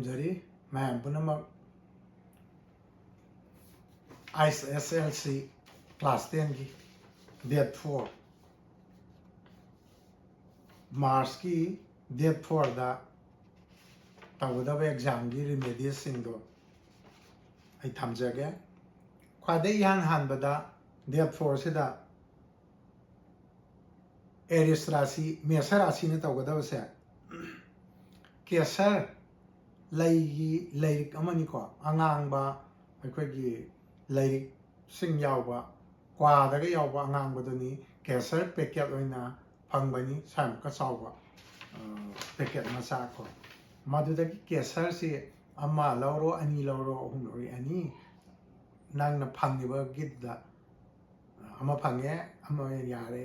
Jari ma'am punamak ISSLC class 10 की date 4 March की date 4 दा तवदब exam की remedial सिंगो आई थमजगे ख्वादे यहाँ हानबदा date 4 से दा Aries राशि मेष राशि ने तवदब से केसर लैगी लैरिक अमनी को अंगांगबा अखोगी लैरिक सिंग यावबा क्वादगा यावबा अंगांगबदुनी केसर पैकेट ओइना फंगबनी साम का चावबा पैकेट मचा को मदुदगी केसर से अमा लौरो अनि लौरो अहुम लौरो अनि नंगना फंगिबा गिददा अमा फंगे अमा यारे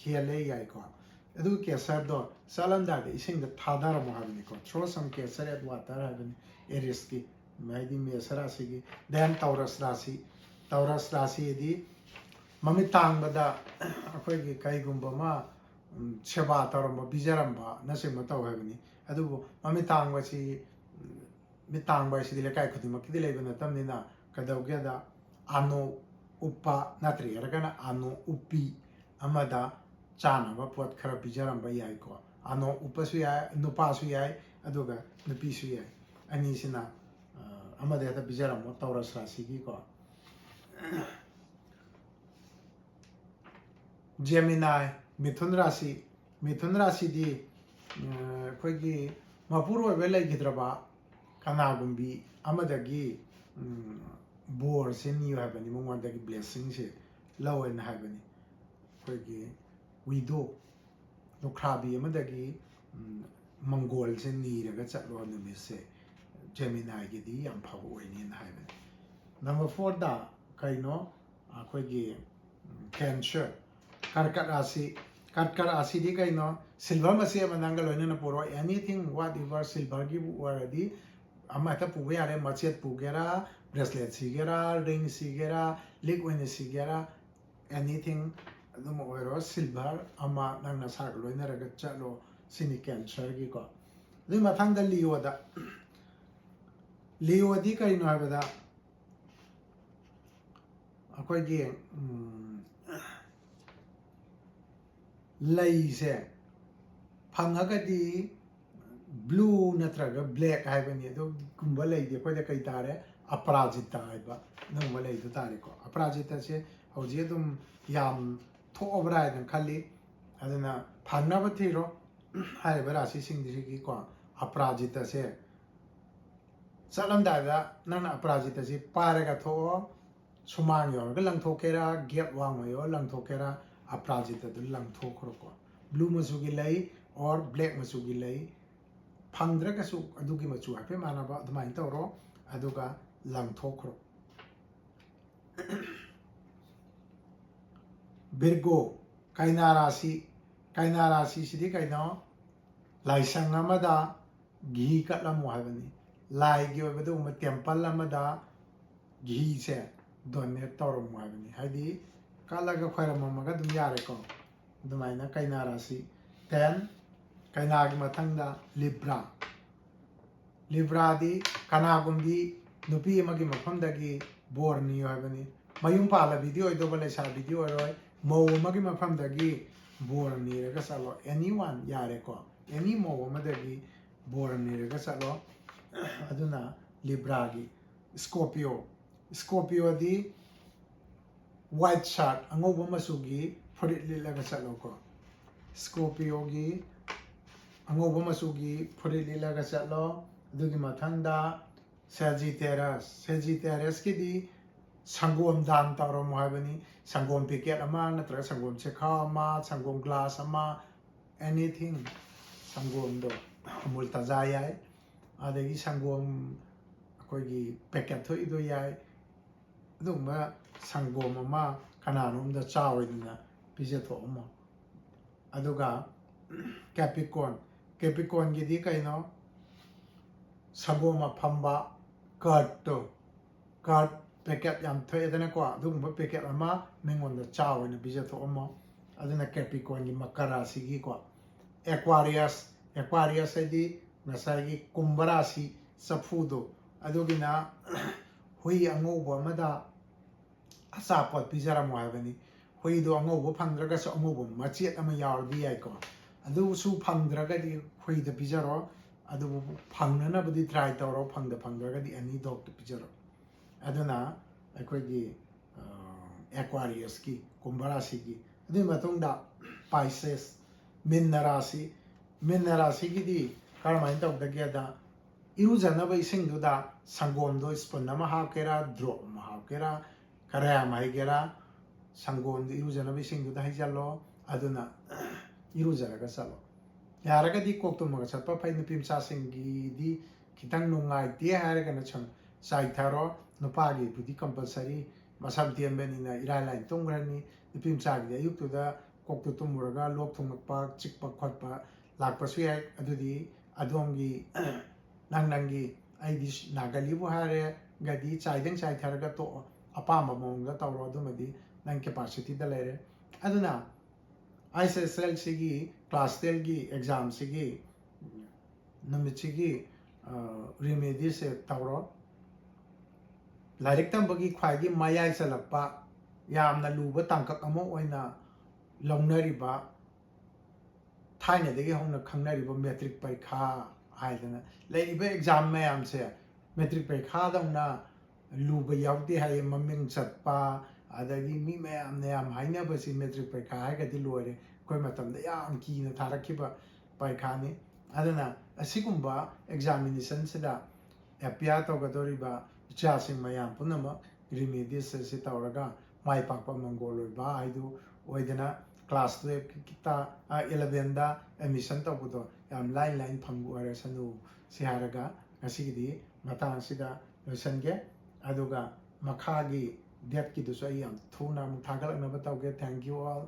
हेले याई को अदु केसर दो सालंदादे इसिंग थादार मोहाबनी को थ्रो सम केसर एट वाटर हाबनी एरिस की मैदी मेष राशि की देन तौरस राशि दी ममि तांगबदा अखोगी काइगुंबा मा सेवा तौरम बिजरम्बा नसिम तौ हाबनी अदु ममि तांगबसी मि तांगबासी दिले काय खुदिम की दिले बना तमनिना कदौगेदा आनो उपा नत्री रगना आनो उपी अमदा चानबा पोट खरा बिजरम्बा याई को आनो उपसु याई नुपासु याई अदुगा नुपीसु याई अनिसिना अमदे ता बिजरम्बा तौरस राशि की को जेमिनाई मिथुन राशि दी अखोगी मपुर ओइबे लैगिद्रबा कनागुंबी अमदगी बोर से नियो हाबनी मंगोंदगी ब्लेसिंग से लवन हाबनी अखोगी विदो लुखराबी अमदगी मंगोल से नीरगा चलो नुमित से जेमिनाई की दी याम फाव ओइनी हाबनी नंबर 4 दा कइनो अखोगी कैंसर कर्कट राशि दी कइनो सिल्वर मसे मनंगल लोइना पुरो एनीथिंग व्हाट एवर सिल्वर की वरदी अमता पुगे यारे मचेत पुगेरा ब्रेसलेट सिगेरा रिंग सिगेरा लिक ओइना सिगेरा एनीथिंग अदुम ओइरो सिल्वर अमा नंगना साग लोइना रग चलो सिनी कैंसर की को दि मथंग द लियो दी कइनो हाबदा अखोगी लैसे फंगगदी ब्लू नत्रग ब्लैक हाइबनी दो गुंबा लैदे कोइदा कई तारे अपराजिता हाइबा नंगबा लैदो तारे को अपराजिता से हौजे दुम याम थोबराय दन खली अदना फंगनाबा थिरो हाइबा राशि सिंगदि की को अपराजिता से चलमदादा नन अपराजिता से पारेगा थो सुमांग योरगा लंगथोकेरा गेट वांगयो लंगथोकेरा अपराजिता दु लंगथोखरो को ब्लू मचू की लई और ब्लैक मचू की लई फंगद्रगसु अदुगी मचू हाफे मानबा अदुमाइन तौरो अदुगा लंगथोखरो बिरगो काइना राशि सिदी काइनो लाइसंग अमदा घी कटलमु हाबनी लाइगी ओबदु म टेंपल अमदा घी से डोनेट तौरमु हाबनी हाइदी कालागा खैरममगा दुम यारे को दुमाइना काइना राशि 10 काइनागी मथंगदा लिब्रा दी कनागुंबी नुपी अमगी मफमदगी बोर नियो हाबनी मयुम पाला वीडियो ओइदोबा लेसा वीडियो ओरोय मौ अमगी मफमदगी बोर निरगा चलो एनीवन यारे को एनी मौ अमदगी बोर निरगा चलो अदुना लिब्रागी स्कॉर्पियो दी व्हाइट शर्ट अंगोबा मचूगी फुरिट लिलगा चलो को स्कॉर्पियो की अंगोबा मचूगी फुरिट लिलगा चलो अदुगी मथंगदा सेजिटेरस की दी संगोम दान तौरो मोहाबनी संगोम पैकेट अमा नत्र संगोम चेखा अमा संगोम ग्लास अमा एनीथिंग संगोम दो अमूल ताजा याय अदगी संगोम अखोगी पैकेट थोइदो याय अदुमा संगोम अमा कनानोमदा चावइदना पिजेथोमो अदुगा कैप्रिकॉर्न की दी कइनो संगोम फंबा कर्ट पैकेट याम थोइदना को अदुमा पैकेट अमा मेंगोंदा चावइना पिजेथोमो अदुना कैप्रिकॉर्न की मकर राशि की को एक्वारियस दी नसाई की कुंभ राशि ꯆꯐꯨꯗꯣ ꯑꯗꯨꯒꯤꯅ ꯍꯨꯏ ꯑꯉꯧꯕ ꯑꯃꯗ ꯑꯆꯥꯄꯣꯠ ꯄꯤꯖꯔꯝꯃꯣ ꯍꯥꯏꯕꯅꯤ ꯍꯨꯏꯗꯣ ꯑꯉꯧꯕ ꯐꯪꯗ꯭ꯔꯒꯁꯨ ꯑꯉꯧꯕ ꯃꯆꯦꯠ ꯑꯃ ꯌꯥꯎꯔꯗꯤ ꯌꯥꯏꯀꯣ ꯑꯗꯨꯁꯨ ꯐꯪꯗ꯭ꯔꯒꯗꯤ ꯍꯨꯏꯗ ꯄꯤꯖꯔꯣ ꯑꯗꯨꯕꯨ ꯐꯪꯅꯅꯕꯗꯤ ꯇ꯭ꯔꯥꯏ ꯇꯧꯔꯣ ꯐꯪꯗ꯭ꯔꯒꯗꯤ ꯑꯦꯅꯤ ꯗꯣꯛꯇ ꯄꯤꯖꯔꯣ ꯑꯗꯨꯅ ꯑꯩꯈꯣꯏꯒꯤ ꯑꯦꯀ꯭ꯋꯥꯔꯤꯌꯁꯀꯤ ꯀꯨꯝꯚ ꯔꯥꯁꯤꯒꯤ ꯑꯗꯨꯒꯤ ꯃꯇꯨꯡꯗ ꯄꯥꯏꯁꯦꯁ ꯃꯤꯟꯅ ꯔꯥꯁꯤꯒꯤꯗꯤ ꯀꯔꯝꯍꯥꯏꯅ ꯇꯧꯗꯒꯦꯗ ꯏꯔꯨꯖꯅꯕ ꯏꯁꯤꯡꯗꯨꯗ ꯁꯪꯒꯣꯝꯗꯣ ꯁ꯭ꯄꯨꯟ ꯑꯃ ꯍꯥꯞꯀꯦꯔꯥ ꯗ꯭ꯔꯣꯞ ꯑꯃ ꯍꯥꯞꯀꯦꯔꯥ ꯈꯔ ꯌꯥꯝ ꯍꯩꯒꯦꯔꯥ ꯁꯪꯒꯣꯝꯗꯣ ꯏꯔꯨꯖꯅꯕ ꯏꯁꯤꯡꯗꯨꯗ ꯍꯩꯖꯜꯂꯣ ꯑꯗꯨꯅ 이루어져라가 살로 야라가디 꼭도 뭐가 쳤다 파이 느낌 사생기디 기당 농아이디 하라가나 참 사이타로 누파기 부디 컴펄서리 마삼 디엠베니나 이라라인 동그라니 느낌 사기야 육도다 꼭도 또 뭐라가 록 통막파 찍파 컷파 락파수 야이 아두디 아동기 낭낭기 아이디 나갈리부 하레 가디 차이등 차이타라가 또 아빠마 몽가 타우로 아두마디 난 캐파시티다 레레 아두나 ISSL 시기 क्लास 10 की एग्जाम सिगी नमित सिगी रिमेडी से तौरो लाइक तंबगी ख्वाइगी मायाई सलक्पा यामना लुबा तांकक अमो ओइना लौनरिबा थाइनेदगी होंना खंगनरिबा मैट्रिक परीक्षा हाइदना लेइबा एग्जाम मयाम से मैट्रिक परीक्षा दौना लुबा यावती हाय ममिंग चटपा अदगी मी मयाम ने याम हाइनाबसी मैट्रिक परीक्षा हाइगदी लोरे कोई मतलब याम कीना थारखिबा परीक्षानी अदना असिगुंबा एग्जामिनेशन सिदा एपिया तौगदोरिबा इचासिंग मयाम पुनम रिमेडीस से तौरगा माइ पाकपा मंगोलोइबा हाइदु ओइदना क्लास 12 किता 11 दा एडमिशन तौबदो याम लाइन फंगु अरेसनु सिहारगा ngasiगidi matang sida loisange aduga makhagi date की दुसो याम थुना मुथागलक नबा तौगे थैंक यू ऑल